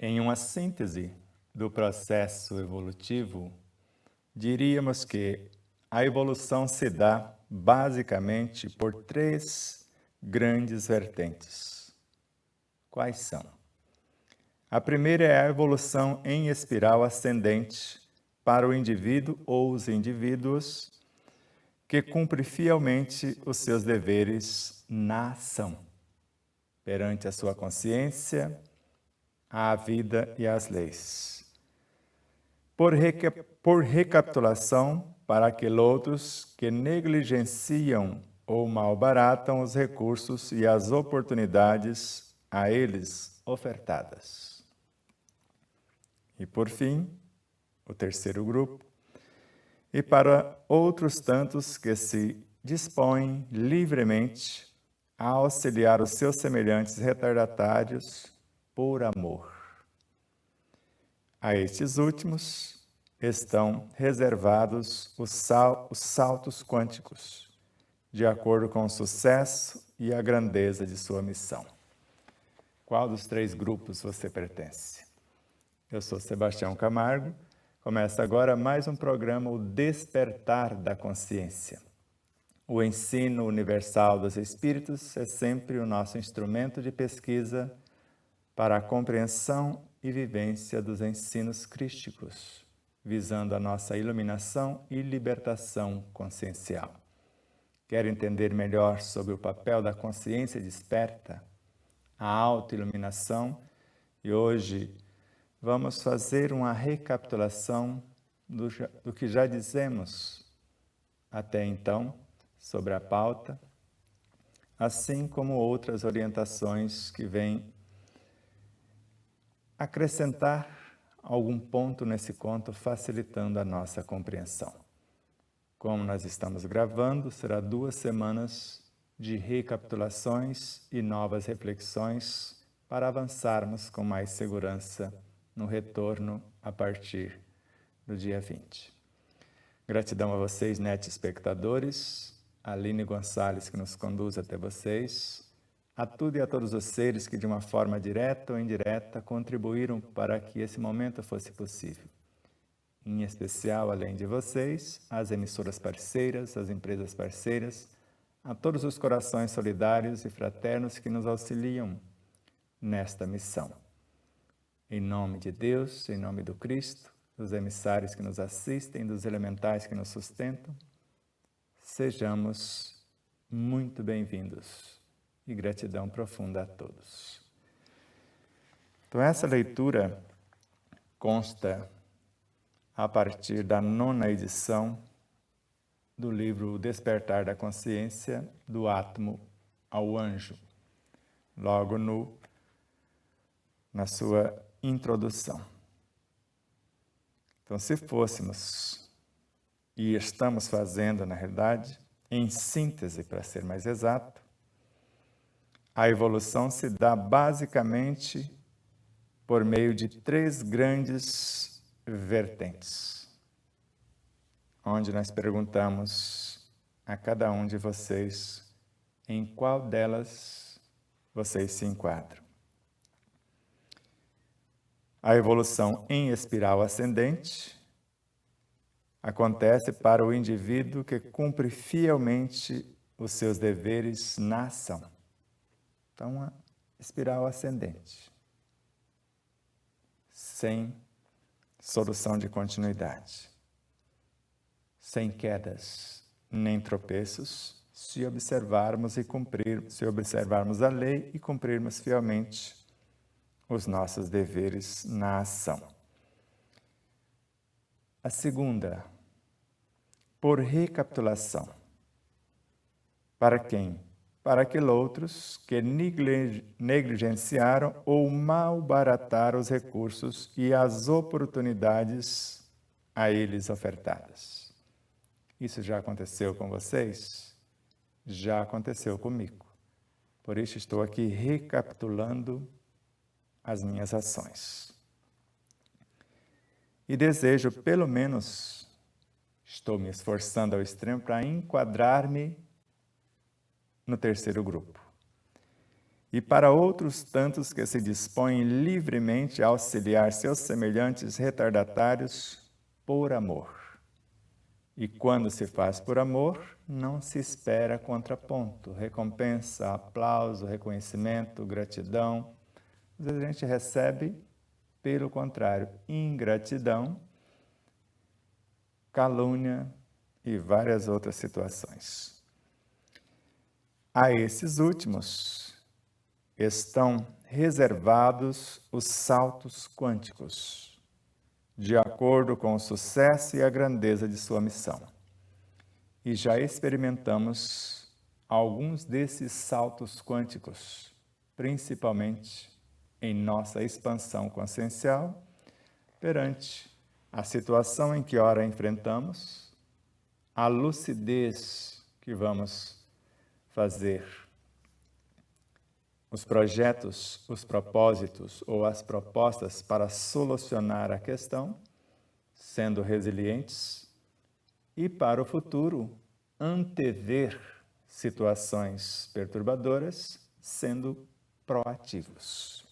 Em uma síntese do processo evolutivo, diríamos que a evolução se dá basicamente por três grandes vertentes. Quais são? A primeira é a evolução em espiral ascendente para o indivíduo ou os indivíduos que cumpre fielmente os seus deveres na ação, perante a sua consciência, a vida e as leis. Por recapitulação, para aqueles outros que negligenciam ou malbaratam os recursos e as oportunidades a eles ofertadas. E por fim, o terceiro grupo, e para outros tantos que se dispõem livremente a auxiliar os seus semelhantes retardatários por amor. A estes últimos estão reservados os saltos quânticos, de acordo com o sucesso e a grandeza de sua missão. Qual dos três grupos você pertence? Eu sou Sebastião Camargo. Começa agora mais um programa, o Despertar da Consciência. O ensino universal dos Espíritos é sempre o nosso instrumento de pesquisa para a compreensão e vivência dos ensinos crísticos, visando a nossa iluminação e libertação consciencial. Quer entender melhor sobre o papel da consciência desperta, a autoiluminação? E hoje vamos fazer uma recapitulação do que já dizemos até então sobre a pauta, assim como outras orientações que vêm acrescentar algum ponto nesse conto, facilitando a nossa compreensão. Como nós estamos gravando, será 2 semanas de recapitulações e novas reflexões para avançarmos com mais segurança no retorno a partir do dia 20. Gratidão a vocês, net espectadores, a Aline Gonçalves que nos conduz até vocês, a tudo e a todos os seres que de uma forma direta ou indireta contribuíram para que esse momento fosse possível. Em especial, além de vocês, as emissoras parceiras, as empresas parceiras, a todos os corações solidários e fraternos que nos auxiliam nesta missão. Em nome de Deus, em nome do Cristo, dos emissários que nos assistem, dos elementais que nos sustentam, sejamos muito bem-vindos e gratidão profunda a todos. Então, essa leitura consta a partir da 9ª edição do livro O Despertar da Consciência, do Átomo ao Anjo, logo na sua introdução. Então, se fôssemos, e estamos fazendo, na realidade, em síntese, para ser mais exato, a evolução se dá basicamente por meio de 3 grandes vertentes, onde nós perguntamos a cada um de vocês em qual delas vocês se enquadram. A evolução em espiral ascendente acontece para o indivíduo que cumpre fielmente os seus deveres na ação. Então, a espiral ascendente. sem solução de continuidade, sem quedas nem tropeços, se observarmos a lei e cumprirmos fielmente os nossos deveres na ação. A segunda, por recapitulação. Para quem? Para aqueles outros que negligenciaram ou malbarataram os recursos e as oportunidades a eles ofertadas. Isso já aconteceu com vocês? Já aconteceu comigo. Por isso estou aqui recapitulando as minhas ações. E desejo, pelo menos, estou me esforçando ao extremo para enquadrar-me no terceiro grupo. E para outros tantos que se dispõem livremente a auxiliar seus semelhantes retardatários por amor. E quando se faz por amor, não se espera contraponto, recompensa, aplauso, reconhecimento, gratidão. Às vezes a gente recebe, pelo contrário, ingratidão, calúnia e várias outras situações. A esses últimos estão reservados os saltos quânticos, de acordo com o sucesso e a grandeza de sua missão. E já experimentamos alguns desses saltos quânticos, principalmente em nossa expansão consciencial, perante a situação em que ora enfrentamos, a lucidez que vamos fazer, os projetos, os propósitos ou as propostas para solucionar a questão, sendo resilientes, e para o futuro, antever situações perturbadoras, sendo proativos.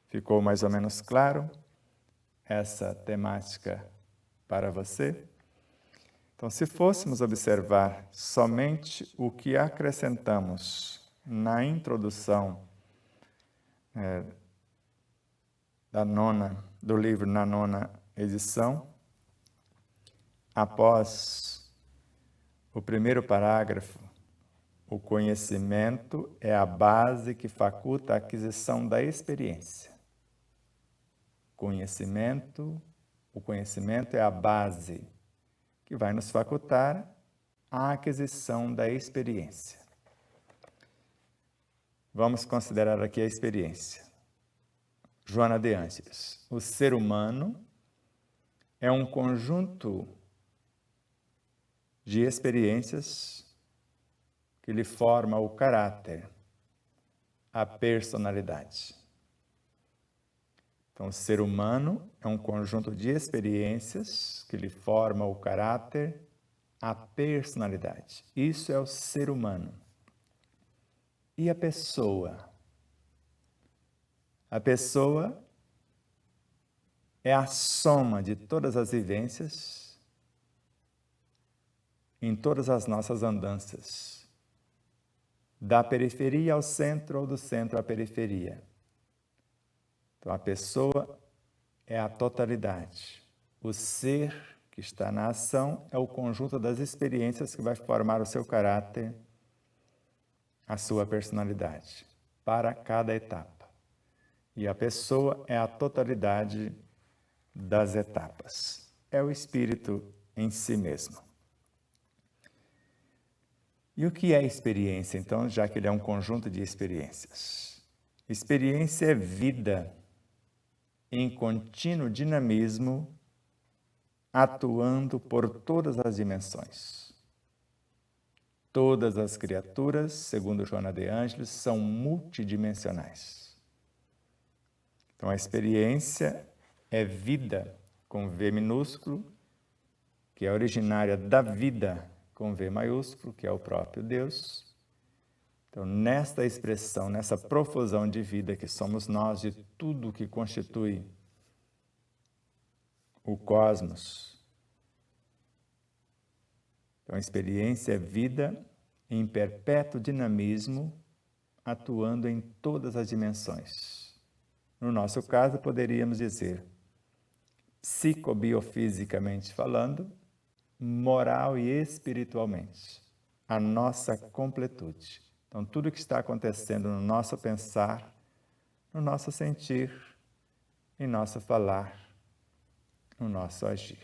Ficou mais ou menos claro essa temática para você? Então, se fôssemos observar somente o que acrescentamos na introdução do livro na 9ª edição, após o primeiro parágrafo, o conhecimento é a base que faculta a aquisição da experiência. O conhecimento é a base que vai nos facultar a aquisição da experiência. Vamos considerar aqui a experiência. Joana de Ângeles. O ser humano é um conjunto de experiências que lhe forma o caráter, a personalidade. Então, o ser humano é um conjunto de experiências que lhe forma o caráter, a personalidade. Isso é o ser humano. E a pessoa? A pessoa é a soma de todas as vivências em todas as nossas andanças, da periferia ao centro ou do centro à periferia. Então, a pessoa é a totalidade. O ser que está na ação é o conjunto das experiências que vai formar o seu caráter, a sua personalidade, para cada etapa. E a pessoa é a totalidade das etapas. É o espírito em si mesmo. E o que é experiência, então, já que ele é um conjunto de experiências? Experiência é vida em contínuo dinamismo, atuando por todas as dimensões. Todas as criaturas, segundo Joana de Ângeles, são multidimensionais. Então, a experiência é vida, com V minúsculo, que é originária da vida, com V maiúsculo, que é o próprio Deus. Então, nesta expressão, nessa profusão de vida que somos nós, de tudo que constitui o cosmos. Então, a experiência é vida em perpétuo dinamismo, atuando em todas as dimensões. No nosso caso, poderíamos dizer, psicobiofisicamente falando, moral e espiritualmente, a nossa completude. Então, tudo que está acontecendo no nosso pensar, no nosso sentir, em nosso falar, no nosso agir.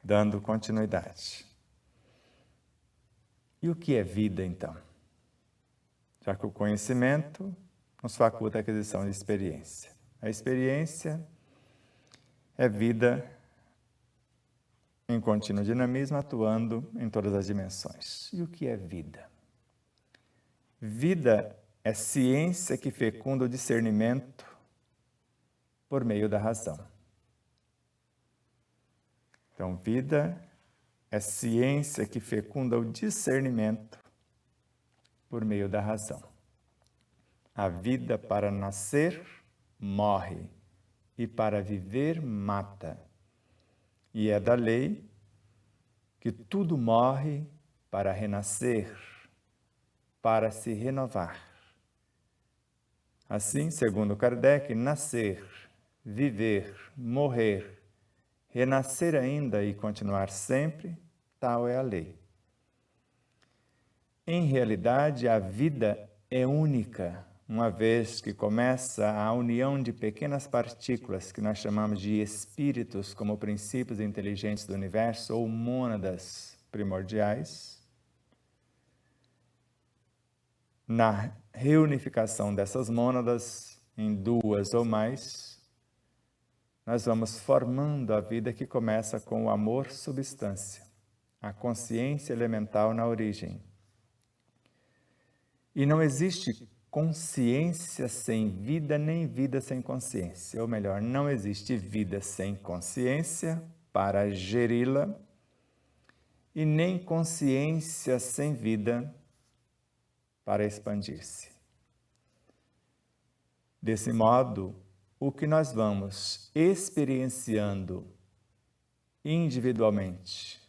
Dando continuidade. E o que é vida, então? Já que o conhecimento nos faculta a aquisição de experiência. A experiência é vida em contínuo dinamismo, atuando em todas as dimensões. E o que é vida? Vida é ciência que fecunda o discernimento por meio da razão. Então, vida é ciência que fecunda o discernimento por meio da razão. A vida para nascer, morre, e para viver, mata. E é da lei que tudo morre para renascer, para se renovar. Assim, segundo Kardec, nascer, viver, morrer, renascer ainda e continuar sempre, tal é a lei. Em realidade, a vida é única, uma vez que começa a união de pequenas partículas que nós chamamos de espíritos como princípios inteligentes do universo ou mônadas primordiais. Na reunificação dessas mônadas em duas ou mais, nós vamos formando a vida que começa com o amor substância, a consciência elemental na origem. E não existe consciência sem vida, nem vida sem consciência. Ou melhor, não existe vida sem consciência para geri-la, e nem consciência sem vida para expandir-se. Desse modo, o que nós vamos experienciando individualmente,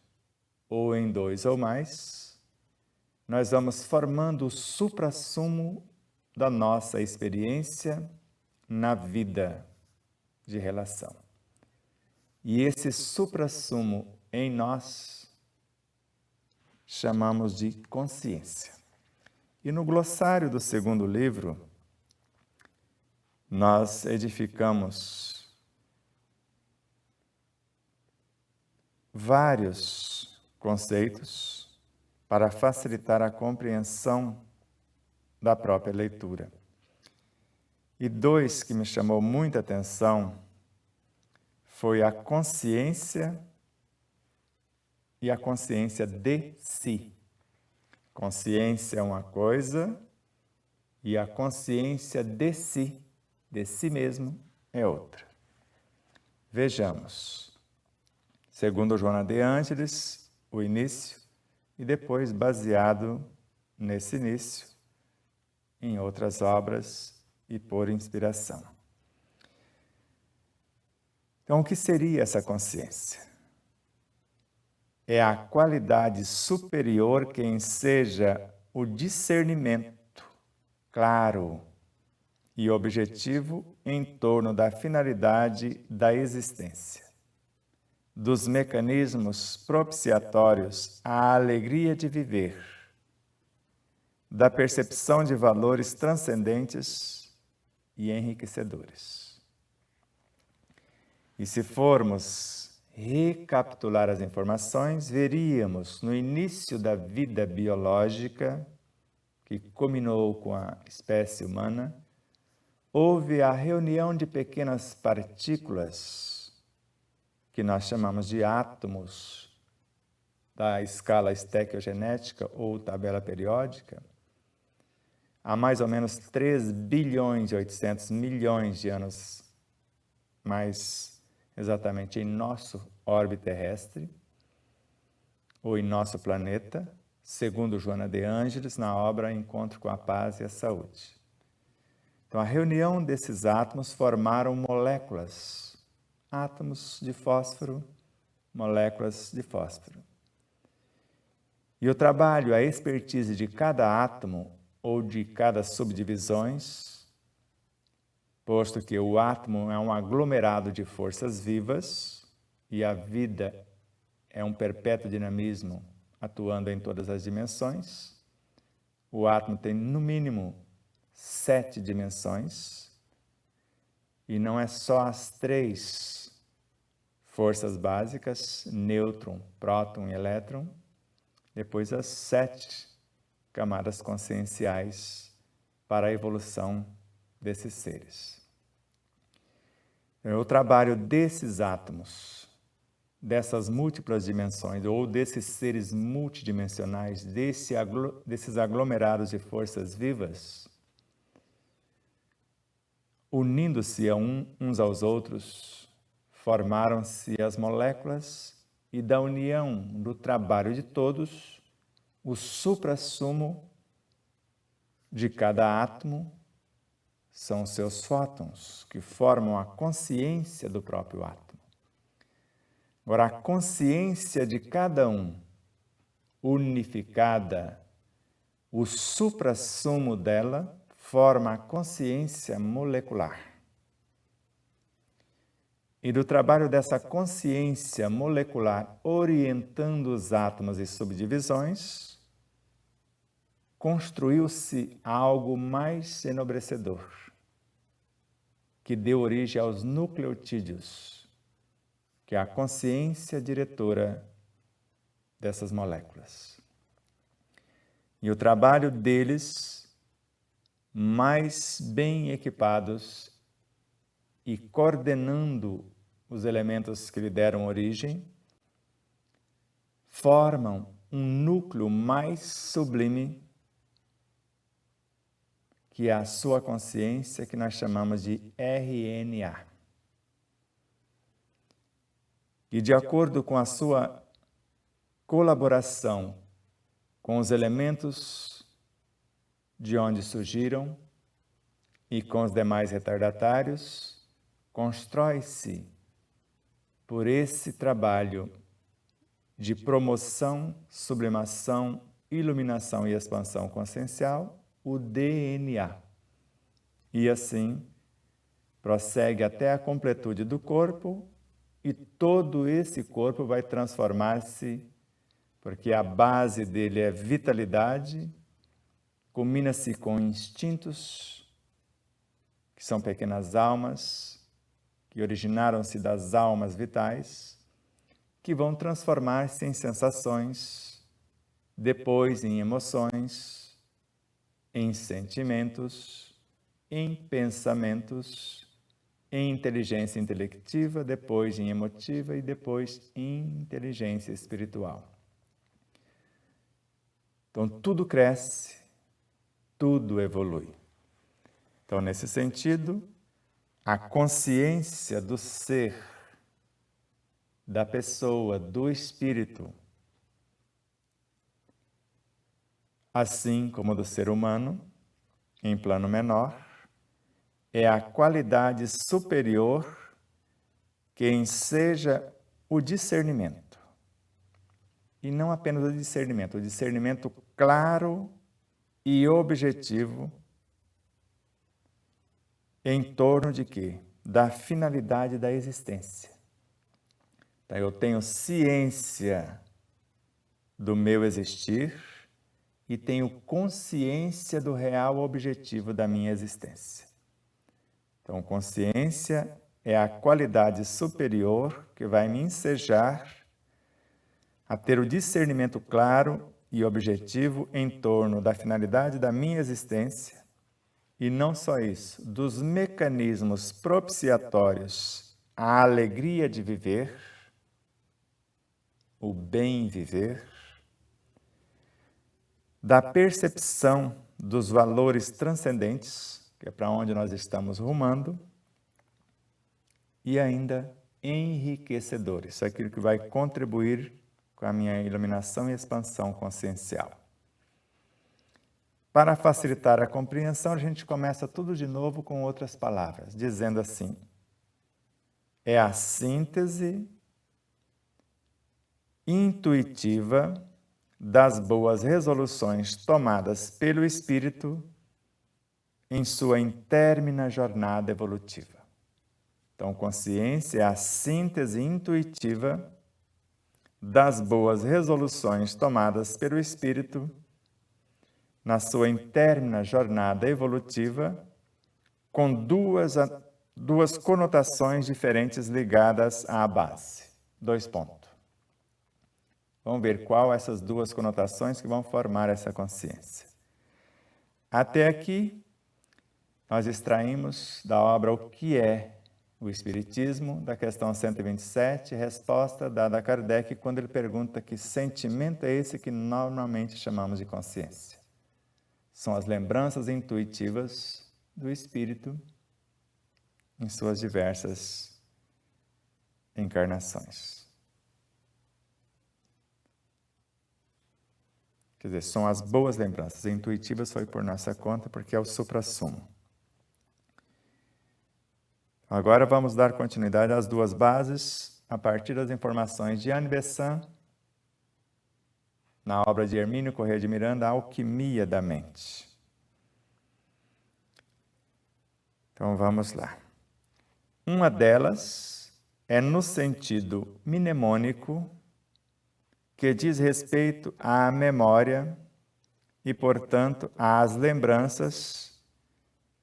ou em dois ou mais, nós vamos formando o suprassumo da nossa experiência na vida de relação. E esse suprassumo em nós chamamos de consciência. E no glossário do segundo livro, nós edificamos vários conceitos para facilitar a compreensão da própria leitura. E dois que me chamou muita atenção foi a consciência e a consciência de si. Consciência é uma coisa e a consciência de si mesmo, é outra. Vejamos. Segundo Joana de Ângeles, o início, e depois, baseado nesse início, em outras obras e por inspiração. Então, o que seria essa consciência? É a qualidade superior que enseja o discernimento claro e objetivo em torno da finalidade da existência, dos mecanismos propiciatórios à alegria de viver, da percepção de valores transcendentes e enriquecedores. E se formos recapitular as informações, veríamos no início da vida biológica, que culminou com a espécie humana, houve a reunião de pequenas partículas que nós chamamos de átomos da escala estequiogenética ou tabela periódica, há mais ou menos 3 bilhões e 800 milhões de anos, mais exatamente em nosso orbe terrestre, ou em nosso planeta, segundo Joana de Ângeles, na obra Encontro com a Paz e a Saúde. Então, a reunião desses átomos formaram moléculas, átomos de fósforo, moléculas de fósforo. E o trabalho, a expertise de cada átomo ou de cada subdivisões posto que o átomo é um aglomerado de forças vivas e a vida é um perpétuo dinamismo atuando em todas as dimensões. O átomo tem, no mínimo, 7 dimensões, e não é só as 3 forças básicas, nêutron, próton e elétron, depois as 7 camadas conscienciais para a evolução desses seres. O trabalho desses átomos, dessas múltiplas dimensões, ou desses seres multidimensionais, desses aglomerados de forças vivas, unindo-se uns aos outros, formaram-se as moléculas, e da união do trabalho de todos, o suprassumo de cada átomo são seus fótons, que formam a consciência do próprio átomo. Agora, a consciência de cada um, unificada, o suprassumo dela, forma a consciência molecular. E do trabalho dessa consciência molecular orientando os átomos e subdivisões, construiu-se algo mais enobrecedor, que deu origem aos nucleotídeos, que é a consciência diretora dessas moléculas. E o trabalho deles, mais bem equipados e coordenando os elementos que lhe deram origem, formam um núcleo mais sublime, que é a sua consciência, que nós chamamos de RNA. E de acordo com a sua colaboração com os elementos de onde surgiram e com os demais retardatários, constrói-se, por esse trabalho de promoção, sublimação, iluminação e expansão consciencial, o DNA. E assim, prossegue até a completude do corpo, e todo esse corpo vai transformar-se, porque a base dele é vitalidade, combina-se com instintos, que são pequenas almas, que originaram-se das almas vitais, que vão transformar-se em sensações, depois em emoções, em sentimentos, em pensamentos, em inteligência intelectiva, depois em emotiva e depois em inteligência espiritual. Então, tudo cresce, tudo evolui. Então, nesse sentido, a consciência do ser, da pessoa, do espírito, assim como do ser humano, em plano menor, é a qualidade superior que enseja o discernimento. E não apenas o discernimento claro e objetivo em torno de quê? Da finalidade da existência. Então, eu tenho ciência do meu existir e tenho consciência do real objetivo da minha existência. Então, consciência é a qualidade superior que vai me ensejar a ter o discernimento claro e objetivo em torno da finalidade da minha existência, e não só isso, dos mecanismos propiciatórios à alegria de viver, o bem viver, da percepção dos valores transcendentes, que é para onde nós estamos rumando, e ainda enriquecedores, aquilo que vai contribuir com a minha iluminação e expansão consciencial. Para facilitar a compreensão, a gente começa tudo de novo com outras palavras, dizendo assim: é a síntese intuitiva das boas resoluções tomadas pelo Espírito em sua intermina jornada evolutiva. Então, consciência é a síntese intuitiva das boas resoluções tomadas pelo espírito na sua interna jornada evolutiva, com duas conotações diferentes ligadas à base. 2 pontos. Vamos ver qual essas duas conotações que vão formar essa consciência. Até aqui, nós extraímos da obra O que é o Espiritismo, da questão 127, resposta dada a Kardec quando ele pergunta que sentimento é esse que normalmente chamamos de consciência. São as lembranças intuitivas do espírito em suas diversas encarnações. Quer dizer, são as boas lembranças. Intuitivas foi por nossa conta, porque é o suprassumo. Agora vamos dar continuidade às duas bases, a partir das informações de Anne Besant, na obra de Hermínio Corrêa de Miranda, A Alquimia da Mente. Então vamos lá. Uma delas é no sentido mnemônico, que diz respeito à memória e, portanto, às lembranças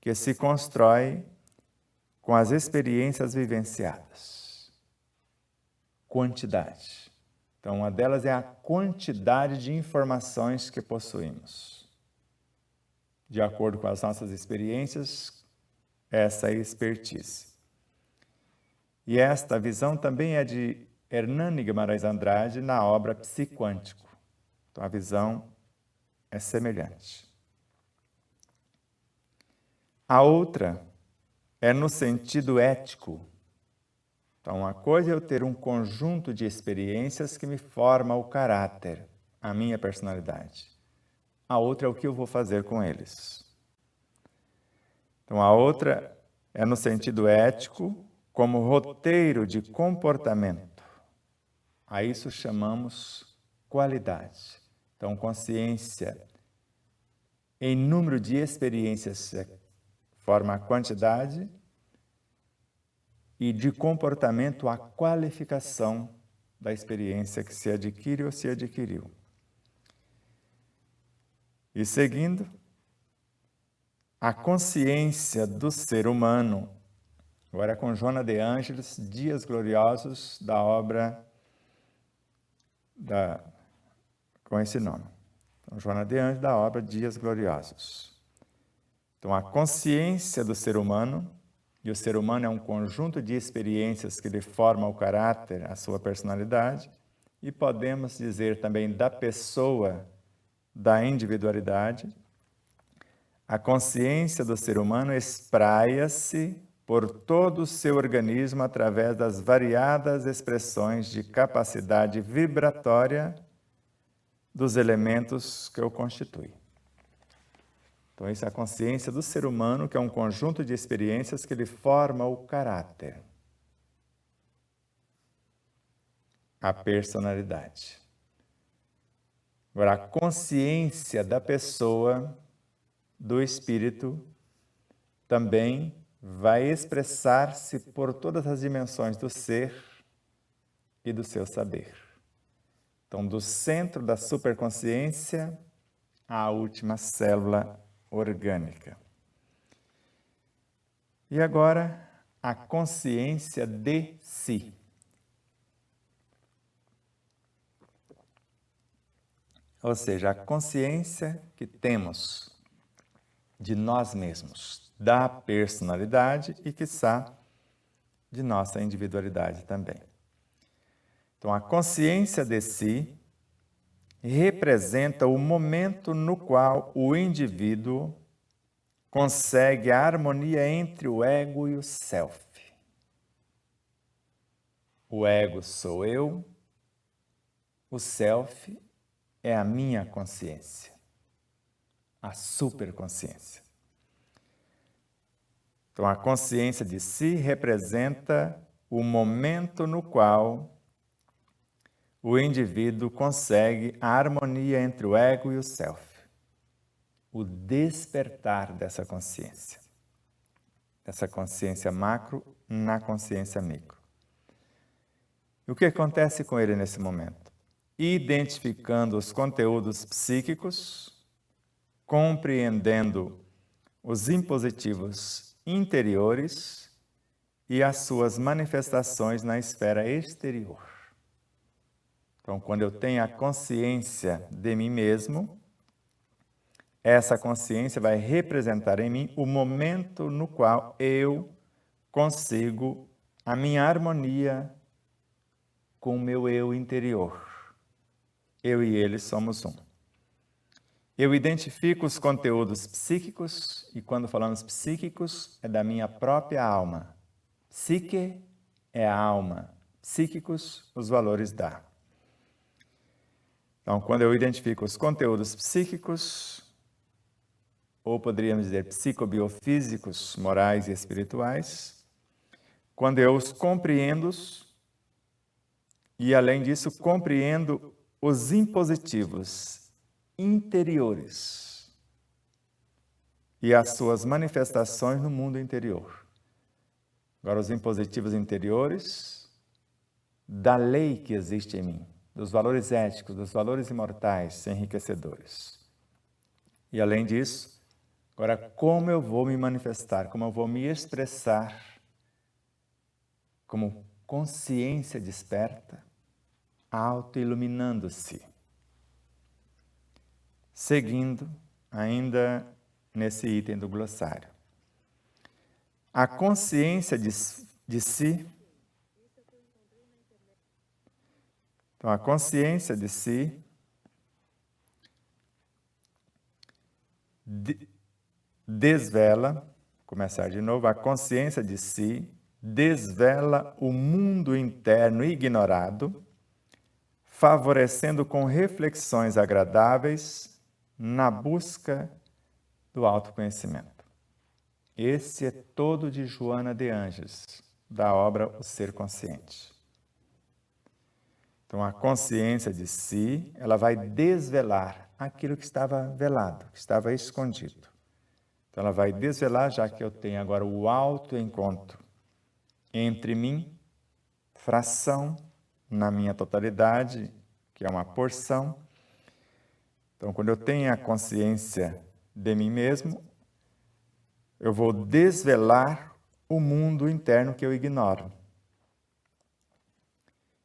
que se constrói com as experiências vivenciadas. Quantidade. Então, uma delas é a quantidade de informações que possuímos. De acordo com as nossas experiências, essa é a expertise. E esta visão também é de Hernani Guimarães Andrade na obra Psiquântico. Então, a visão é semelhante. A outra é no sentido ético. Então, uma coisa é eu ter um conjunto de experiências que me forma o caráter, a minha personalidade. A outra é o que eu vou fazer com eles. Então, a outra é no sentido ético, como roteiro de comportamento. A isso chamamos qualidade. Então, consciência em número de experiências forma a quantidade e de comportamento a qualificação da experiência que se adquire ou se adquiriu. E seguindo, a consciência do ser humano, agora com Joana de Ângeles, Dias Gloriosos, da obra com esse nome. Então, Joana de Ângeles, da obra Dias Gloriosos. Então, a consciência do ser humano, e o ser humano é um conjunto de experiências que lhe formam o caráter, a sua personalidade, e podemos dizer também da pessoa, da individualidade. A consciência do ser humano espraia-se por todo o seu organismo através das variadas expressões de capacidade vibratória dos elementos que o constituem. Então, essa é a consciência do ser humano, que é um conjunto de experiências que lhe forma o caráter, a personalidade. Agora, a consciência da pessoa, do espírito, também vai expressar-se por todas as dimensões do ser e do seu saber. Então, do centro da superconsciência à última célula orgânica. E agora, a consciência de si. Ou seja, a consciência que temos de nós mesmos, da personalidade e, quiçá, de nossa individualidade também. Então, a consciência de si representa o momento no qual o indivíduo consegue a harmonia entre o ego e o self. O ego sou eu, o self é a minha consciência, a superconsciência. Então, a consciência de si representa o momento no qual o indivíduo consegue a harmonia entre o ego e o self. o despertar dessa consciência macro na consciência micro. E o que acontece com ele nesse momento? Identificando os conteúdos psíquicos, compreendendo os impositivos interiores e as suas manifestações na esfera exterior. Então, quando eu tenho a consciência de mim mesmo, essa consciência vai representar em mim o momento no qual eu consigo a minha harmonia com o meu eu interior. Eu e ele somos um. Eu identifico os conteúdos psíquicos, e quando falamos psíquicos, é da minha própria alma. Psique é a alma, psíquicos, os valores da. Então, quando eu identifico os conteúdos psíquicos, ou poderíamos dizer psicobiofísicos, morais e espirituais, quando eu os compreendo, e além disso, compreendo os impositivos interiores e as suas manifestações no mundo interior. Agora, os impositivos interiores da lei que existe em mim, dos valores éticos, dos valores imortais, enriquecedores. E além disso, agora, como eu vou me manifestar, como eu vou me expressar como consciência desperta, auto-iluminando-se. Seguindo, ainda nesse item do glossário. A consciência de si. Então, a consciência de si desvela, vou começar de novo, a consciência de si desvela o mundo interno ignorado, favorecendo com reflexões agradáveis na busca do autoconhecimento. Esse é todo de Joana de Ângeles, da obra O Ser Consciente. Então, a consciência de si, ela vai desvelar aquilo que estava velado, que estava escondido. Então, ela vai desvelar, já que eu tenho agora o autoencontro entre mim, fração, na minha totalidade, que é uma porção. Então, quando eu tenho a consciência de mim mesmo, eu vou desvelar o mundo interno que eu ignoro,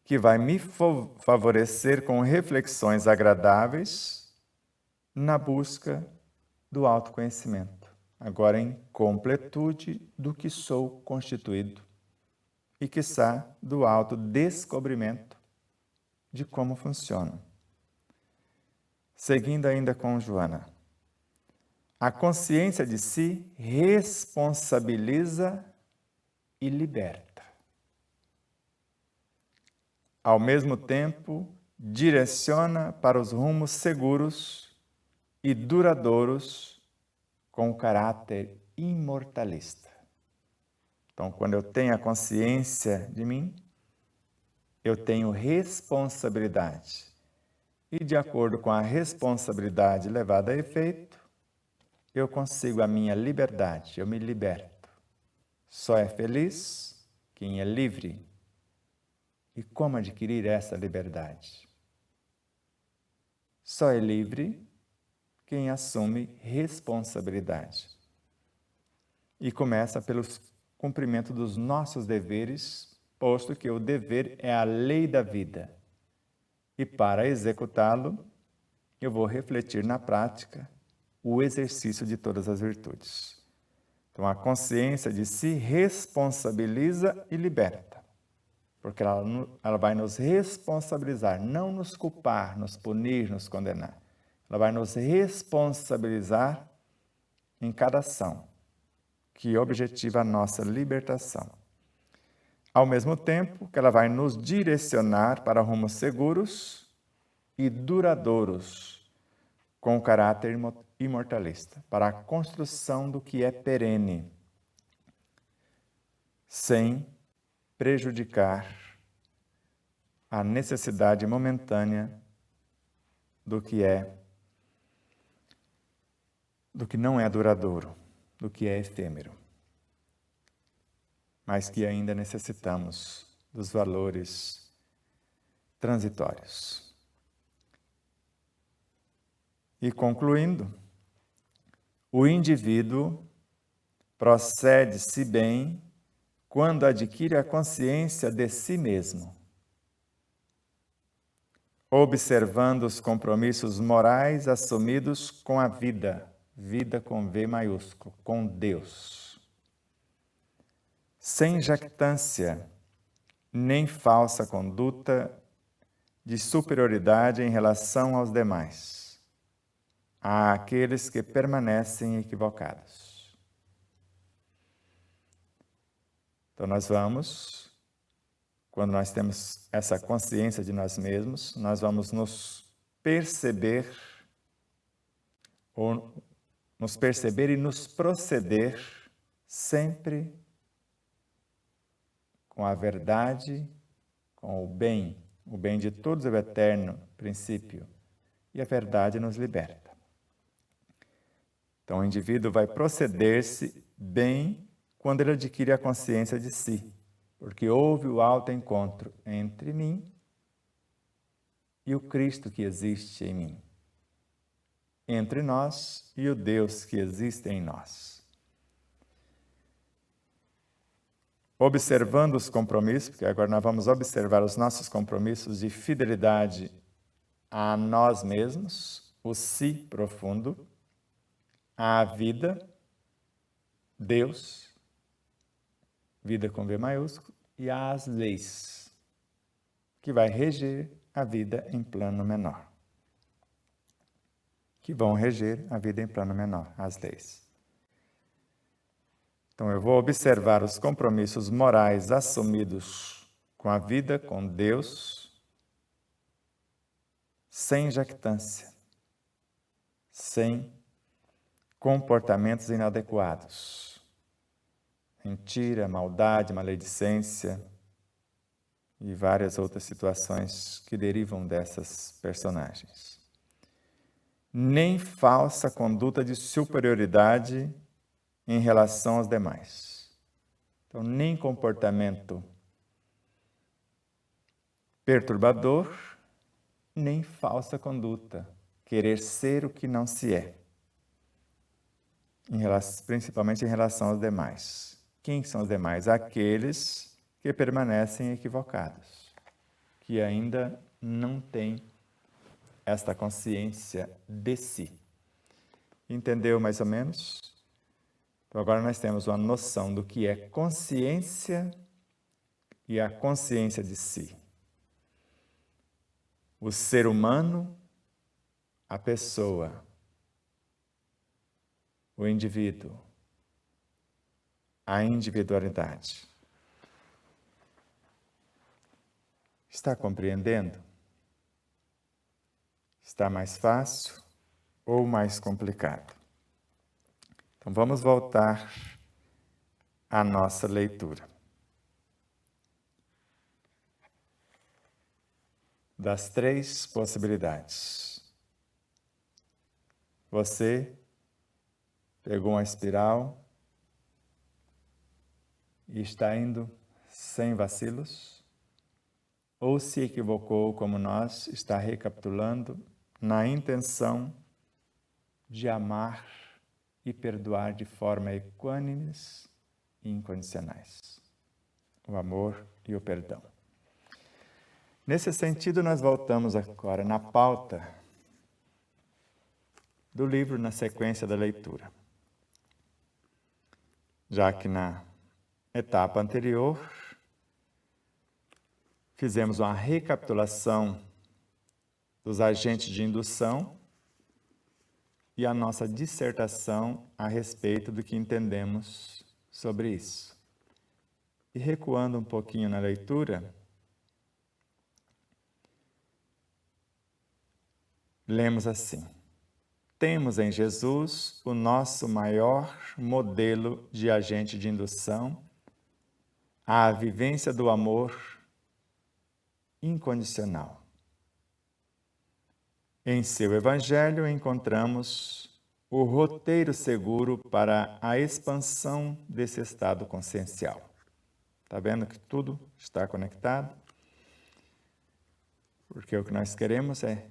que vai me favorecer com reflexões agradáveis na busca do autoconhecimento, agora em completude do que sou constituído e, quiçá, do autodescobrimento de como funciona. Seguindo ainda com Joana. A consciência de si responsabiliza e liberta. Ao mesmo tempo, direciona para os rumos seguros e duradouros com o caráter imortalista. Então, quando eu tenho a consciência de mim, eu tenho responsabilidade. E, de acordo com a responsabilidade levada a efeito, eu consigo a minha liberdade, eu me liberto. Só é feliz quem é livre. E como adquirir essa liberdade? Só é livre quem assume responsabilidade. E começa pelo cumprimento dos nossos deveres, posto que o dever é a lei da vida. E para executá-lo, eu vou refletir na prática o exercício de todas as virtudes. Então, a consciência de si responsabiliza e liberta, porque ela vai nos responsabilizar, não nos culpar, nos punir, nos condenar. Ela vai nos responsabilizar em cada ação, que objetiva a nossa libertação. Ao mesmo tempo que ela vai nos direcionar para rumos seguros e duradouros, com o caráter imortalista, para a construção do que é perene, sem prejudicar a necessidade momentânea do que é do que não é duradouro, do que é efêmero, mas que ainda necessitamos dos valores transitórios. E concluindo, o indivíduo procede-se bem quando adquire a consciência de si mesmo, observando os compromissos morais assumidos com a vida, vida com V maiúsculo, com Deus, sem jactância, nem falsa conduta de superioridade em relação aos demais, àqueles que permanecem equivocados. Então nós vamos, quando nós temos essa consciência de nós mesmos, nós vamos nos perceber e nos proceder sempre com a verdade, com o bem de todos é o eterno princípio, e a verdade nos liberta. Então o indivíduo vai proceder-se bem quando ele adquire a consciência de si, porque houve o autoencontro entre mim e o Cristo que existe em mim, entre nós e o Deus que existe em nós. Observando os compromissos, porque agora nós vamos observar os nossos compromissos de fidelidade a nós mesmos, o si profundo, à vida, Deus, vida com V maiúsculo, e às leis, que vai reger a vida em plano menor. Que vão reger a vida em plano menor, as leis. Então, eu vou observar os compromissos morais assumidos com a vida, com Deus, sem jactância, sem comportamentos inadequados, mentira, maldade, maledicência e várias outras situações que derivam dessas personagens. Nem falsa conduta de superioridade em relação aos demais. Então, nem comportamento perturbador, nem falsa conduta, querer ser o que não se é, principalmente em relação aos demais. Quem são os demais? Aqueles que permanecem equivocados, que ainda não têm esta consciência de si. Entendeu mais ou menos? Então, agora nós temos uma noção do que é consciência e a consciência de si. O ser humano, a pessoa, o indivíduo, a individualidade. Está compreendendo? Está mais fácil ou mais complicado? Então, vamos voltar à nossa leitura. Das três possibilidades. Você pegou uma espiral e está indo sem vacilos, ou se equivocou como nós, está recapitulando na intenção de amar e perdoar de forma equânimes e incondicionais. O amor e o perdão. Nesse sentido, nós voltamos agora na pauta do livro, na sequência da leitura. Já que na etapa anterior, fizemos uma recapitulação dos agentes de indução e a nossa dissertação a respeito do que entendemos sobre isso. E recuando um pouquinho na leitura, lemos assim: temos em Jesus o nosso maior modelo de agente de indução à vivência do amor incondicional. Em seu Evangelho encontramos o roteiro seguro para a expansão desse estado consciencial. Está vendo que tudo está conectado? Porque o que nós queremos é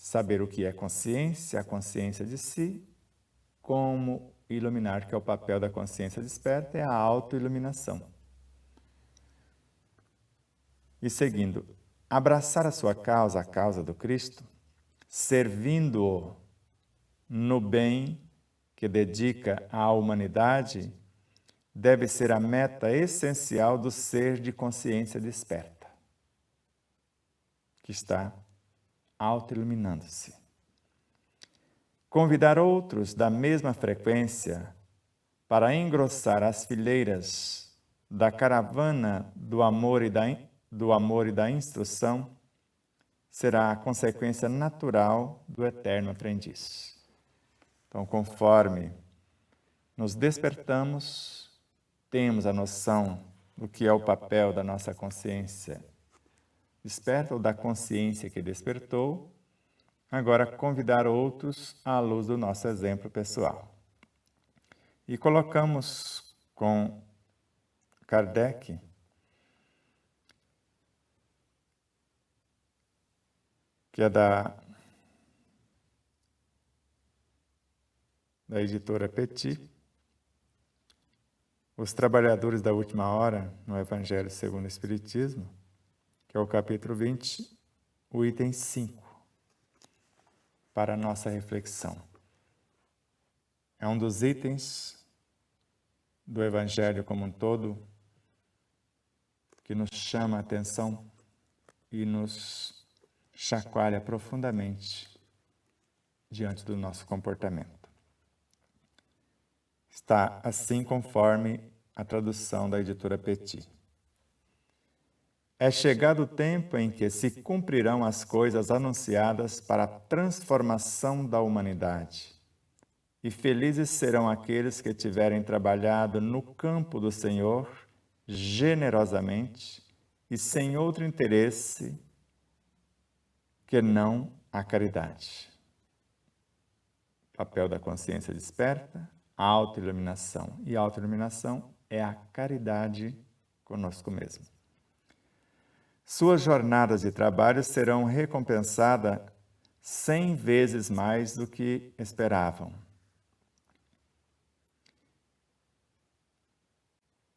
saber o que é consciência, a consciência de si, como iluminar, que é o papel da consciência desperta, é a autoiluminação. E seguindo, abraçar a sua causa, a causa do Cristo, servindo-o no bem que dedica à humanidade, deve ser a meta essencial do ser de consciência desperta, que está autoiluminando-se. Convidar outros da mesma frequência para engrossar as fileiras da caravana do amor e da instrução será a consequência natural do eterno aprendiz. Então, conforme nos despertamos, temos a noção do que é o papel da nossa consciência desperta ou da consciência que despertou, agora convidar outros à luz do nosso exemplo pessoal. E colocamos com Kardec que é da editora Petit, Os Trabalhadores da Última Hora no Evangelho segundo o Espiritismo, que é o capítulo 20, o item 5, para a nossa reflexão. É um dos itens do Evangelho como um todo que nos chama a atenção e nos chacoalha profundamente diante do nosso comportamento. Está assim conforme a tradução da editora Petit. É chegado o tempo em que se cumprirão as coisas anunciadas para a transformação da humanidade. E felizes serão aqueles que tiverem trabalhado no campo do Senhor generosamente e sem outro interesse que não a caridade. Papel da consciência desperta, a autoiluminação. E a autoiluminação é a caridade conosco mesmo. Suas jornadas de trabalho serão recompensadas 100 vezes mais do que esperavam.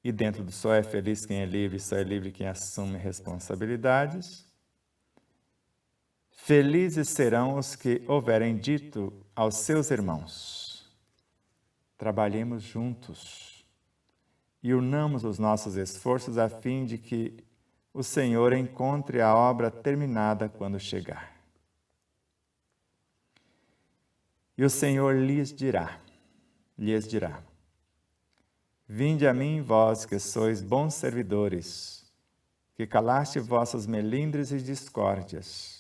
E dentro do só é feliz quem é livre, só é livre quem assume responsabilidades. Felizes serão os que houverem dito aos seus irmãos: trabalhemos juntos e unamos os nossos esforços a fim de que o Senhor encontre a obra terminada quando chegar. E o Senhor lhes dirá, vinde a mim, vós que sois bons servidores, que calaste vossas melindres e discórdias,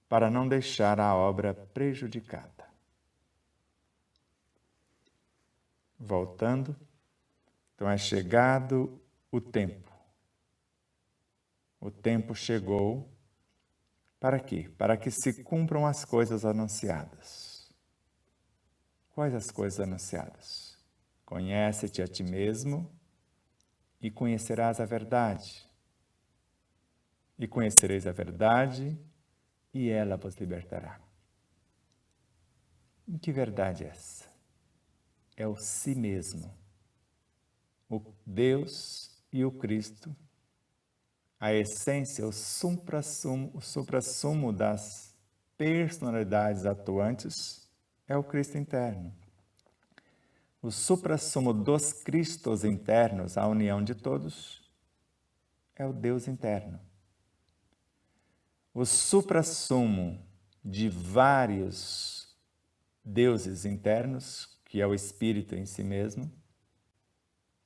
para não deixar a obra prejudicada. Voltando, então é chegado o tempo. O tempo chegou para quê? Para que se cumpram as coisas anunciadas. Quais as coisas anunciadas? Conhece-te a ti mesmo e conhecerás a verdade. E conhecereis a verdade e ela vos libertará. E que verdade é essa? É o si mesmo, o Deus e o Cristo, a essência, o suprassumo das personalidades atuantes é o Cristo interno. O suprassumo dos Cristos internos, a união de todos, é o Deus interno. O suprassumo de vários deuses internos, que é o Espírito em si mesmo,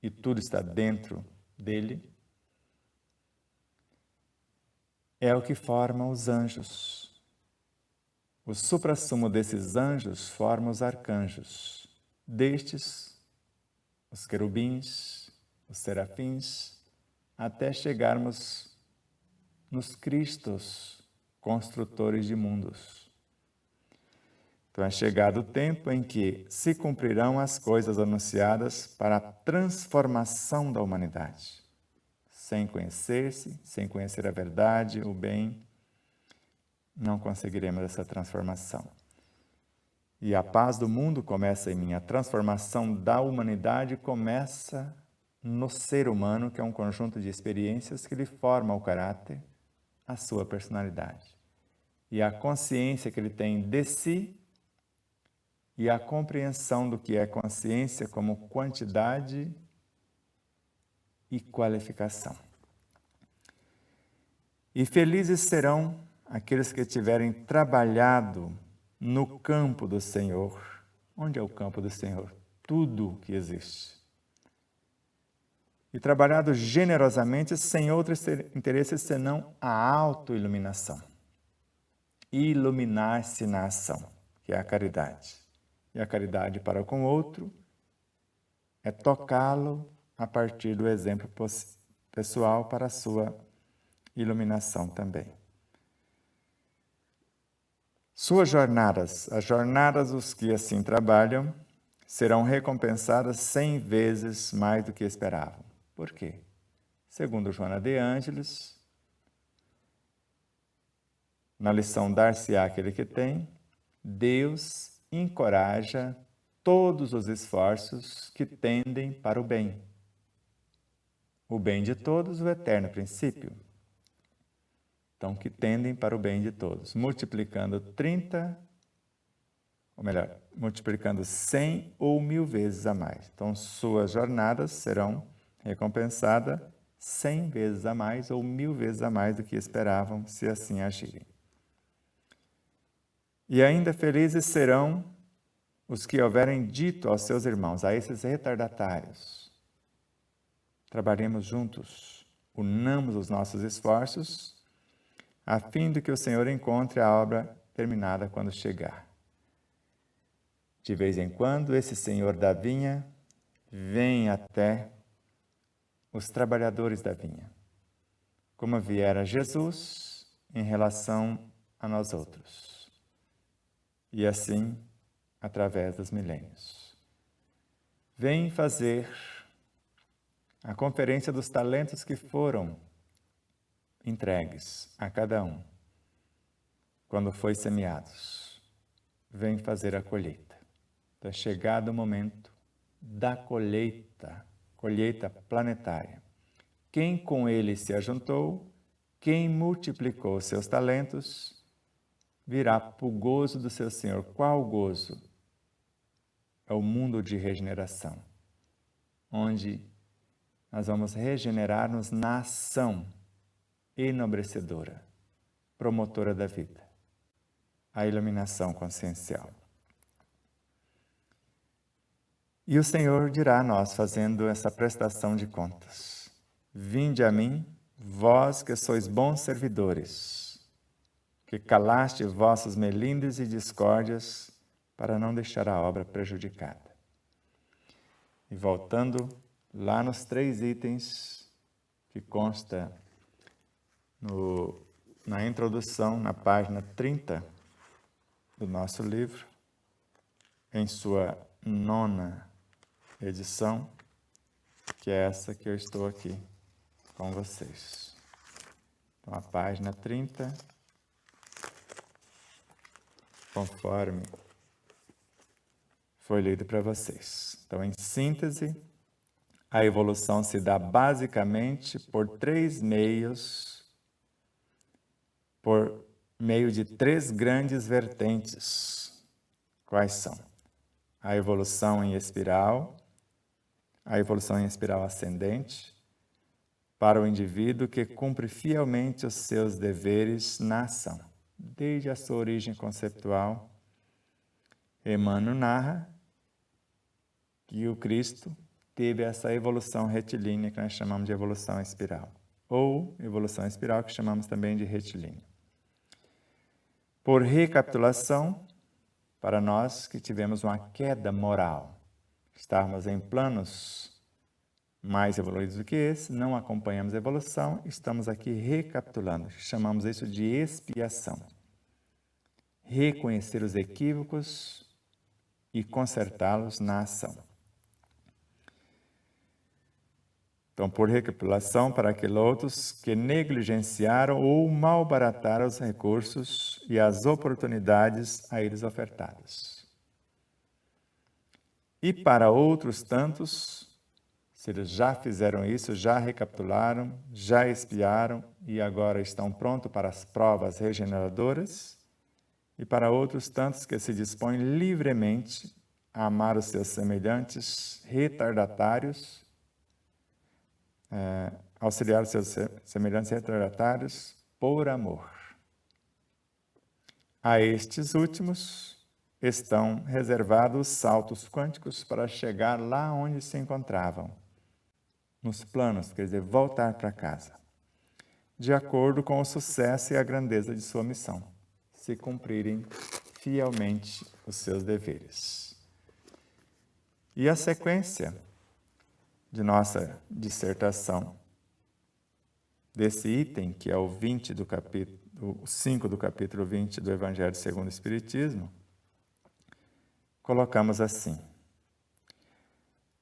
e tudo está dentro dele, é o que forma os anjos. O suprassumo desses anjos forma os arcanjos. Destes, os querubins, os serafins, até chegarmos nos Cristos, construtores de mundos. Então é chegado o tempo em que se cumprirão as coisas anunciadas para a transformação da humanidade. Sem conhecer-se, sem conhecer a verdade, o bem, não conseguiremos essa transformação. E a paz do mundo começa em mim. A transformação da humanidade começa no ser humano, que é um conjunto de experiências que lhe forma o caráter, a sua personalidade. E a consciência que ele tem de si e a compreensão do que é consciência como quantidade e qualificação. E felizes serão aqueles que tiverem trabalhado no campo do Senhor. Onde é o campo do Senhor? Tudo que existe. E trabalhado generosamente sem outro interesse senão a autoiluminação. Iluminar-se na ação, que é a caridade. E a caridade para com o outro é tocá-lo a partir do exemplo pessoal para a sua iluminação também. Suas jornadas, as jornadas dos que assim trabalham, serão recompensadas 100 vezes mais do que esperavam. Por quê? Segundo Joana de Ângeles, na lição Dar-se-á aquele que tem, Deus encoraja todos os esforços que tendem para o bem. O bem de todos, o eterno princípio. Então, que tendem para o bem de todos, multiplicando 100 ou 1000 vezes a mais. Então, suas jornadas serão recompensadas 100 vezes a mais ou 1000 vezes a mais do que esperavam, se assim agirem. E ainda felizes serão os que houverem dito aos seus irmãos, a esses retardatários: trabalhemos juntos, unamos os nossos esforços, a fim de que o Senhor encontre a obra terminada quando chegar. De vez em quando, esse Senhor da vinha vem até os trabalhadores da vinha, como viera Jesus em relação a nós outros. E assim, através dos milênios. Vem fazer a conferência dos talentos que foram entregues a cada um, quando foi semeados. Vem fazer a colheita. Então, é chegado o momento da colheita planetária. Quem com ele se ajuntou, quem multiplicou seus talentos, virá para o gozo do seu Senhor. Qual gozo? É o mundo de regeneração, onde nós vamos regenerar-nos na ação enobrecedora, promotora da vida, a iluminação consciencial. E o Senhor dirá a nós, fazendo essa prestação de contas: vinde a mim, vós que sois bons servidores, que calaste vossos melindres e discórdias, para não deixar a obra prejudicada. E voltando lá nos 3 itens que consta na introdução, na página 30 do nosso livro, em sua 9ª edição, que é essa que eu estou aqui com vocês. Então, a página 30, conforme foi lido para vocês. Então, em síntese, a evolução se dá basicamente por 3 meios, por meio de 3 grandes vertentes. Quais são? A evolução em espiral ascendente, para o indivíduo que cumpre fielmente os seus deveres na ação. Desde a sua origem conceptual, Emmanuel narra que o Cristo teve essa evolução retilínea que nós chamamos de evolução espiral, ou evolução espiral que chamamos também de retilínea. Por recapitulação, para nós que tivemos uma queda moral, estarmos em planos mais evoluídos do que esse, não acompanhamos a evolução, estamos aqui recapitulando, chamamos isso de expiação. reconhecer os equívocos e consertá-los na ação. Então, por recapitulação, para aqueles outros que negligenciaram ou malbarataram os recursos e as oportunidades a eles ofertadas. E para outros tantos, se eles já fizeram isso, já recapitularam, já expiaram e agora estão prontos para as provas regeneradoras, e para outros tantos que se dispõem livremente a amar os seus semelhantes retardatários, auxiliar os seus semelhantes retardatários por amor. A estes últimos estão reservados os saltos quânticos para chegar lá onde se encontravam, nos planos, quer dizer, voltar para casa, de acordo com o sucesso e a grandeza de sua missão, se cumprirem fielmente os seus deveres. E a sequência de nossa dissertação desse item, que é o 20 do capítulo, 5 do capítulo 20 do Evangelho segundo o Espiritismo, colocamos assim: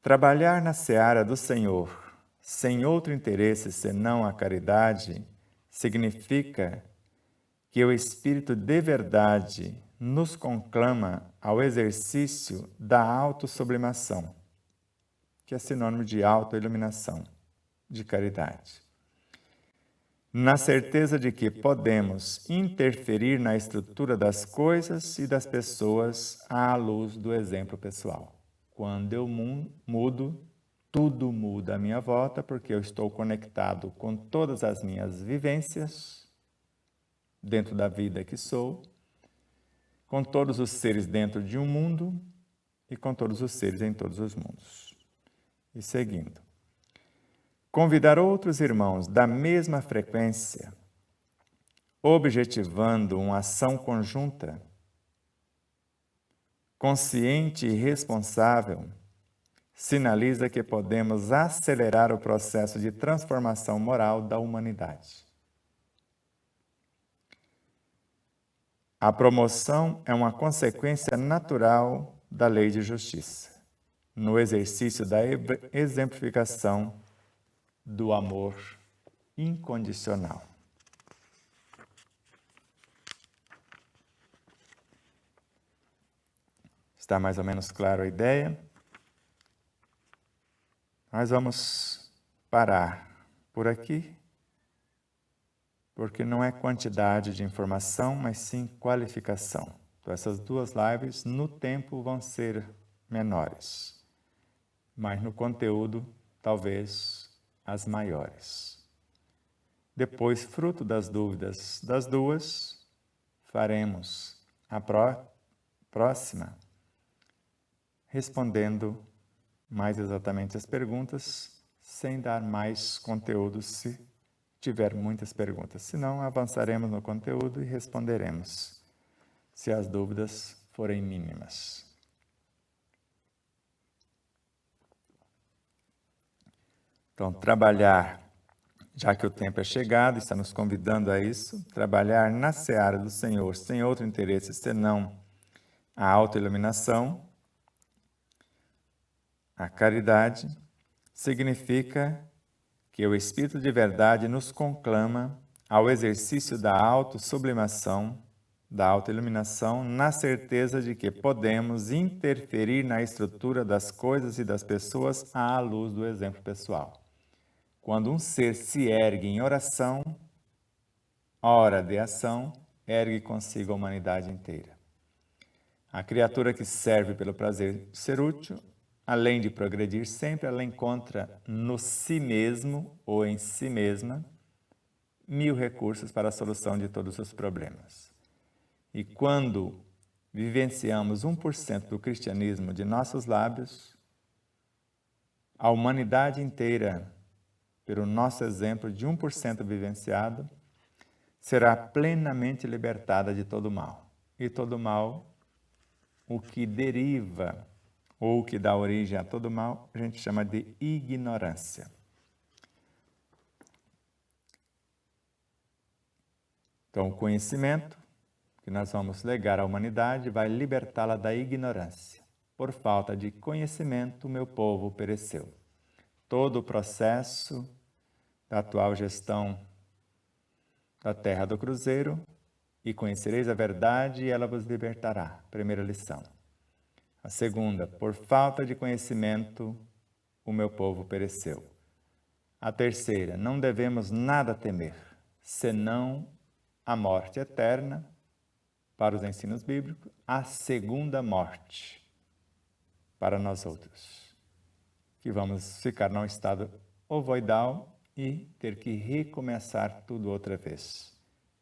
trabalhar na seara do Senhor sem outro interesse senão a caridade significa que o Espírito de verdade nos conclama ao exercício da autossublimação, que é sinônimo de autoiluminação, de caridade. Na certeza de que podemos interferir na estrutura das coisas e das pessoas à luz do exemplo pessoal. Quando eu mudo, tudo muda à minha volta, porque eu estou conectado com todas as minhas vivências dentro da vida que sou, com todos os seres dentro de um mundo e com todos os seres em todos os mundos. E seguindo. Convidar outros irmãos da mesma frequência, objetivando uma ação conjunta, consciente e responsável, sinaliza que podemos acelerar o processo de transformação moral da humanidade. A promoção é uma consequência natural da lei de justiça, no exercício da exemplificação do amor incondicional. Está mais ou menos claro a ideia? Nós vamos parar por aqui, porque não é quantidade de informação, mas sim qualificação. Então, essas duas lives, no tempo, vão ser menores, mas no conteúdo, talvez, as maiores. Depois, fruto das dúvidas das duas, faremos a próxima, respondendo mais exatamente as perguntas, sem dar mais conteúdo se tiver muitas perguntas. Senão, avançaremos no conteúdo e responderemos, se as dúvidas forem mínimas. Então, trabalhar, já que o tempo é chegado, está nos convidando a isso, trabalhar na seara do Senhor sem outro interesse senão a autoiluminação, a caridade, significa que o Espírito de verdade nos conclama ao exercício da autossublimação, da autoiluminação, na certeza de que podemos interferir na estrutura das coisas e das pessoas à luz do exemplo pessoal. Quando um ser se ergue em oração, hora de ação, ergue consigo a humanidade inteira. A criatura que serve pelo prazer de ser útil, além de progredir sempre, ela encontra no si mesmo ou em si mesma 1000 recursos para a solução de todos os problemas. E quando vivenciamos 1% do cristianismo de nossos lábios, a humanidade inteira, pelo nosso exemplo de 1% vivenciado, será plenamente libertada de todo mal. E todo mal, o que deriva ou o que dá origem a todo mal, a gente chama de ignorância. Então, o conhecimento, que nós vamos legar à humanidade vai libertá-la da ignorância. Por falta de conhecimento, meu povo pereceu. Todo o processo da atual gestão da terra do cruzeiro, e conhecereis a verdade e ela vos libertará. Primeira lição. A segunda, por falta de conhecimento, o meu povo pereceu. A terceira, não devemos nada temer, senão a morte eterna, para os ensinos bíblicos, a segunda morte para nós outros, que vamos ficar num estado ovoidal e ter que recomeçar tudo outra vez,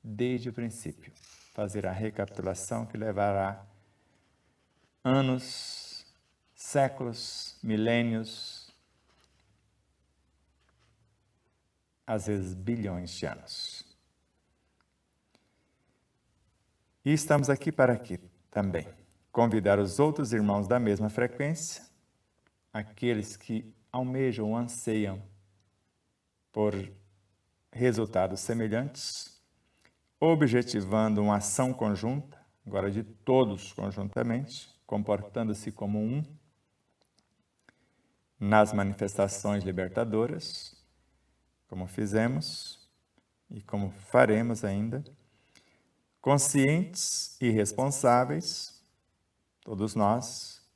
desde o princípio, fazer a recapitulação que levará anos, séculos, milênios, às vezes bilhões de anos. E estamos aqui para quê também? Convidar os outros irmãos da mesma frequência, aqueles que almejam, anseiam por resultados semelhantes, objetivando uma ação conjunta, agora de todos conjuntamente, comportando-se como um, nas manifestações libertadoras, como fizemos e como faremos ainda, conscientes e responsáveis, todos nós,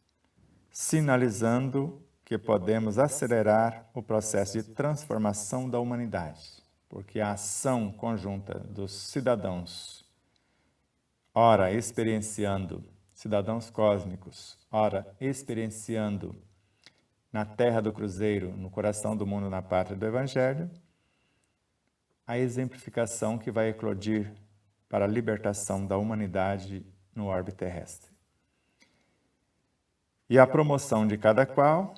sinalizando que podemos acelerar o processo de transformação da humanidade, porque a ação conjunta dos cidadãos, ora experienciando, cidadãos cósmicos, ora experienciando na terra do cruzeiro, no coração do mundo, na pátria do Evangelho, a exemplificação que vai eclodir para a libertação da humanidade no orbe terrestre. E a promoção de cada qual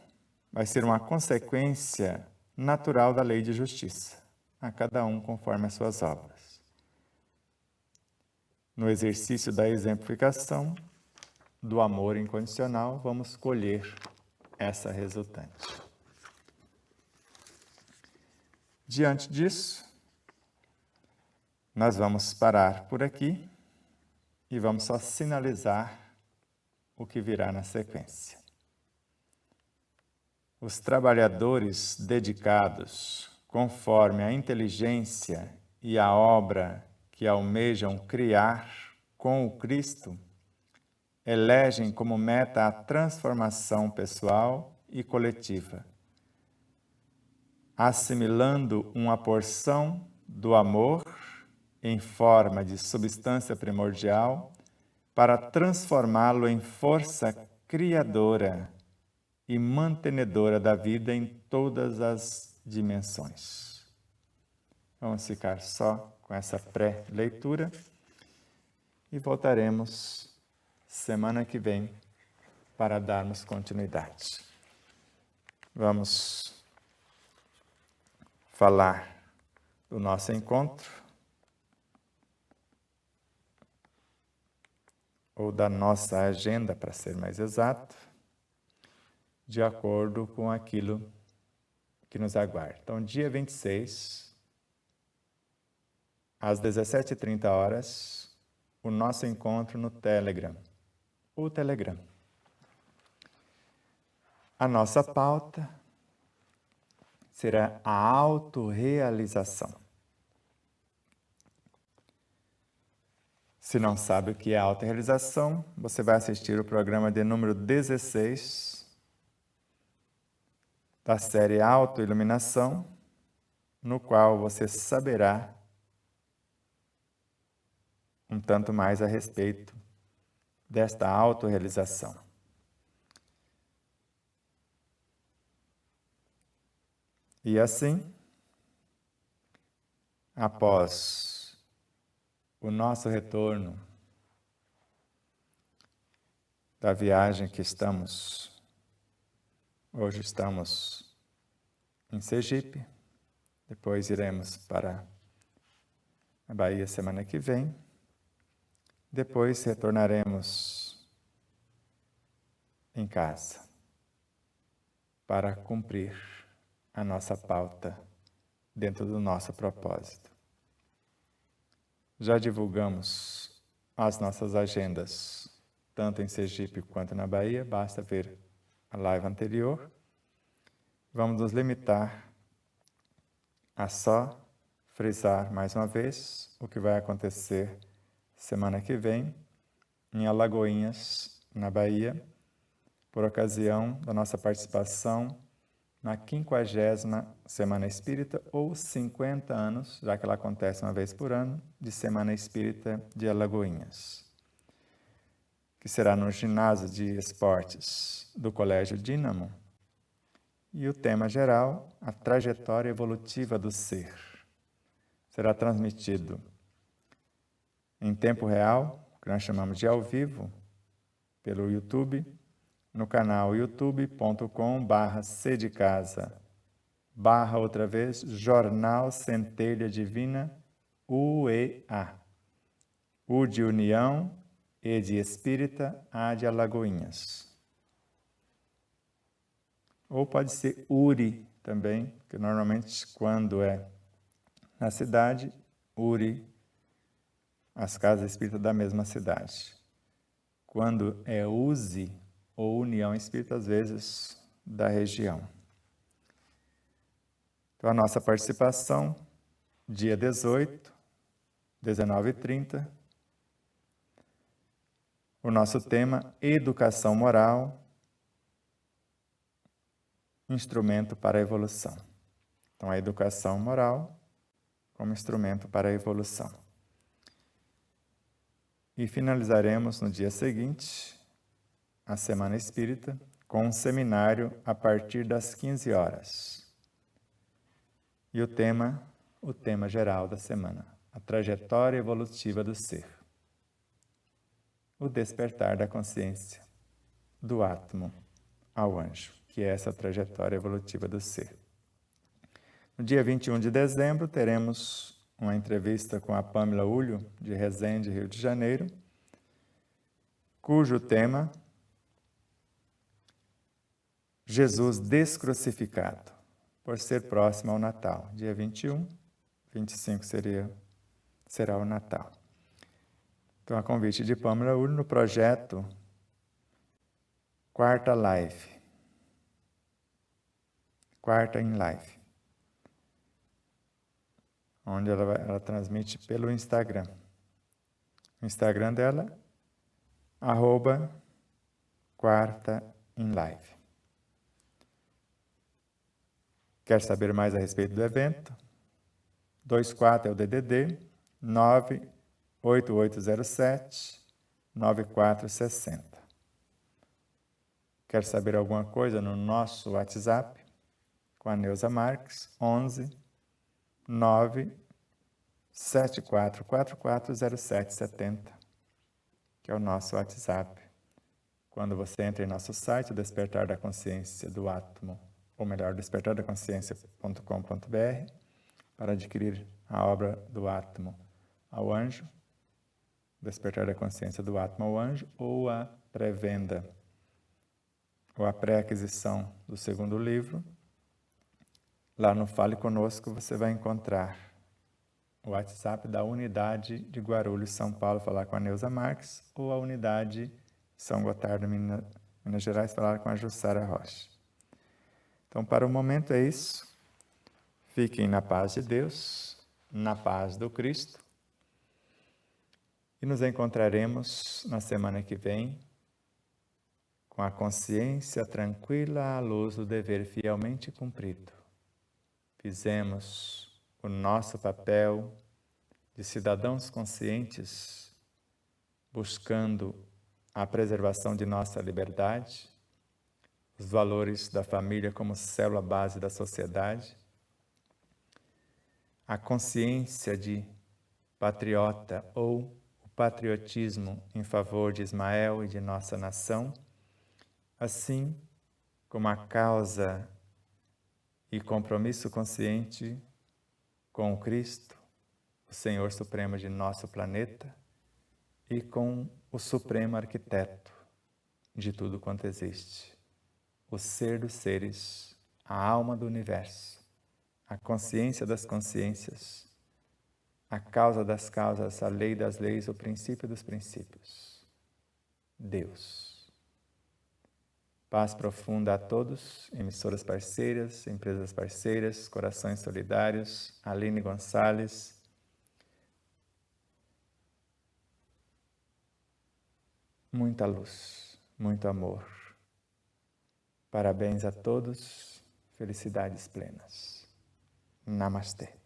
vai ser uma consequência natural da lei de justiça, a cada um conforme as suas obras. No exercício da exemplificação do amor incondicional, vamos colher essa resultante. Diante disso, nós vamos parar por aqui e vamos só sinalizar o que virá na sequência. Os trabalhadores dedicados, conforme a inteligência e a obra que almejam criar com o Cristo, elegem como meta a transformação pessoal e coletiva, assimilando uma porção do amor em forma de substância primordial para transformá-lo em força criadora e mantenedora da vida em todas as dimensões. Vamos ficar só com essa pré-leitura e voltaremos semana que vem para darmos continuidade. Vamos falar do nosso encontro, ou da nossa agenda, para ser mais exato, de acordo com aquilo que nos aguarda. Então, dia 26, às 17h30, o nosso encontro no Telegram. O Telegram. A nossa pauta será a autorrealização. Se não sabe o que é autorrealização, você vai assistir o programa de número 16 da série Autoiluminação, no qual você saberá um tanto mais a respeito desta autorrealização. E assim, após o nosso retorno da viagem que hoje estamos em Sergipe, depois iremos para a Bahia semana que vem, depois retornaremos em casa para cumprir a nossa pauta dentro do nosso propósito. Já divulgamos as nossas agendas, tanto em Sergipe quanto na Bahia, basta ver a live anterior. Vamos nos limitar a só frisar mais uma vez o que vai acontecer semana que vem em Alagoinhas, na Bahia, por ocasião da nossa participação na 50ª Semana Espírita, ou 50 anos, já que ela acontece uma vez por ano, de Semana Espírita de Alagoinhas, que será no ginásio de esportes do Colégio Dínamo. E o tema geral, a trajetória evolutiva do ser. Será transmitido em tempo real, que nós chamamos de ao vivo, pelo YouTube, no canal youtube.com/C de Casa, outra vez, Jornal Centelha Divina, UEA. U de União, E de Espírita, A de Alagoinhas. Ou pode ser URI também, que normalmente quando é na cidade, URI, as casas espíritas da mesma cidade. Quando é USE, ou União Espírita, às vezes, da região. Então, a nossa participação, dia 18, 19h30. O nosso tema, Educação Moral, instrumento para a evolução. Então, a educação moral como instrumento para a evolução. E finalizaremos no dia seguinte, a Semana Espírita, com um seminário a partir das 15 horas. E o tema geral da semana, a trajetória evolutiva do ser. O despertar da consciência, do átomo ao anjo, que é essa trajetória evolutiva do ser. No dia 21 de dezembro, teremos uma entrevista com a Pâmela Ulho, de Resende, Rio de Janeiro, cujo tema, Jesus descrucificado, por ser próximo ao Natal. Dia 21, 25 será o Natal. Então, a convite de Pâmela Ulho no projeto Quarta em Live, onde ela transmite pelo Instagram. O Instagram dela, @quartaemlive. Quer saber mais a respeito do evento? 24 é o DDD 98807-9460. Quer saber alguma coisa no nosso WhatsApp? Com a Neuza Marques, 11 974440770, que é o nosso WhatsApp. Quando você entra em nosso site, Despertar da Consciência do Átomo, ou melhor, despertardaconsciência.com.br, para adquirir a obra do Átomo ao Anjo, Despertar da Consciência do Átomo ao Anjo, ou a pré-venda, ou a pré-aquisição do segundo livro. Lá no Fale Conosco você vai encontrar o WhatsApp da unidade de Guarulhos, São Paulo, falar com a Neuza Marques, ou a unidade São Gotardo, Minas Gerais, falar com a Jussara Rocha. Então, para o momento é isso. Fiquem na paz de Deus, na paz do Cristo. E nos encontraremos na semana que vem com a consciência tranquila à luz do dever fielmente cumprido. Fizemos o nosso papel de cidadãos conscientes, buscando a preservação de nossa liberdade, os valores da família como célula base da sociedade, a consciência de patriota ou o patriotismo em favor de Ismael e de nossa nação, assim como a causa e compromisso consciente com o Cristo, o Senhor Supremo de nosso planeta, e com o Supremo Arquiteto de tudo quanto existe, o ser dos seres, a alma do universo, a consciência das consciências, a causa das causas, a lei das leis, o princípio dos princípios. Deus. Paz profunda a todos, emissoras parceiras, empresas parceiras, corações solidários, Aline Gonçalves. Muita luz, muito amor. Parabéns a todos, felicidades plenas. Namastê.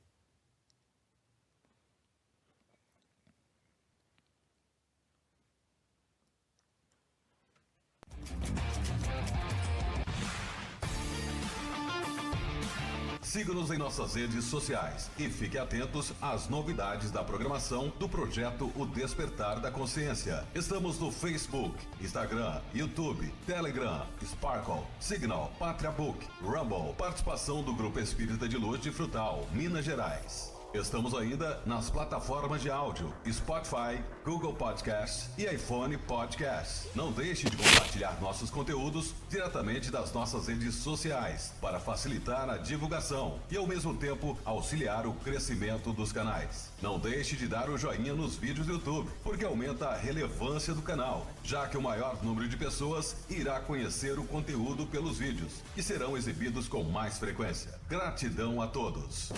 Siga-nos em nossas redes sociais e fique atentos às novidades da programação do projeto O Despertar da Consciência. Estamos no Facebook, Instagram, YouTube, Telegram, Sparkle, Signal, Pátria Book, Rumble, participação do Grupo Espírita de Luz de Frutal, Minas Gerais. Estamos ainda nas plataformas de áudio Spotify, Google Podcasts e iPhone Podcasts. Não deixe de compartilhar nossos conteúdos diretamente das nossas redes sociais para facilitar a divulgação e ao mesmo tempo auxiliar o crescimento dos canais. Não deixe de dar o joinha nos vídeos do YouTube, porque aumenta a relevância do canal, já que o maior número de pessoas irá conhecer o conteúdo pelos vídeos, que serão exibidos com mais frequência. Gratidão a todos.